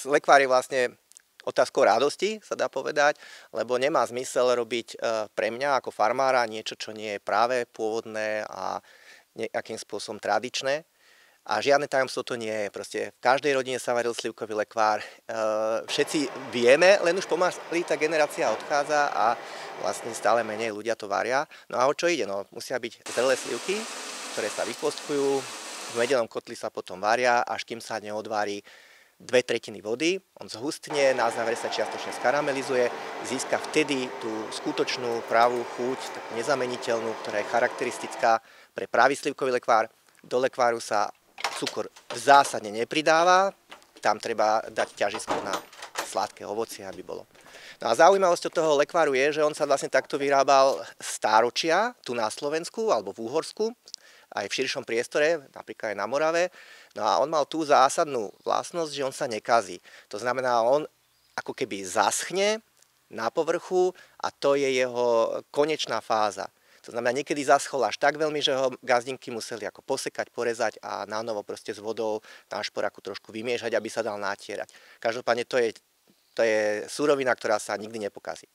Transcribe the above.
lekvár je vlastne otázkou radosti, sa dá povedať, lebo nemá zmysel robiť pre mňa ako farmára niečo, čo nie je práve pôvodné a nejakým spôsobom tradičné. A žiadne tajomstvo to nie je. Proste v každej rodine sa varil slivkový lekvár. Všetci vieme, len už pomaly tá generácia odchádza a vlastne stále menej ľudia to varia. No a o čo ide? No, musia byť zrelé slivky, ktoré sa vypostkujú, v medenom kotli sa potom varia, až kým sa neodvarí 2/3 vody. On zhustne, na záver sa čiastočne skaramelizuje, získa vtedy tú skutočnú pravú chuť, tak nezameniteľnú, ktorá je charakteristická pre pravý slivkový lekvár. Do lekváru sa cukor zásadne nepridáva, tam treba dať ťažisko na sladké ovocie, aby bolo. No a zaujímavosťou toho lekváru je, že on sa vlastne takto vyrábal stáročia tu na Slovensku alebo v Úhorsku, aj v širšom priestore, napríklad aj na Morave. No a on mal tú zásadnú vlastnosť, že on sa nekazí. To znamená, on ako keby zaschne na povrchu a to je jeho konečná fáza. To znamená, niekedy zaschol až tak veľmi, že ho gazdinky museli ako posekať, porezať a nanovo proste s vodou na šporáku trošku vymiešať, aby sa dal natierať. Každopádne to je surovina, ktorá sa nikdy nepokazí.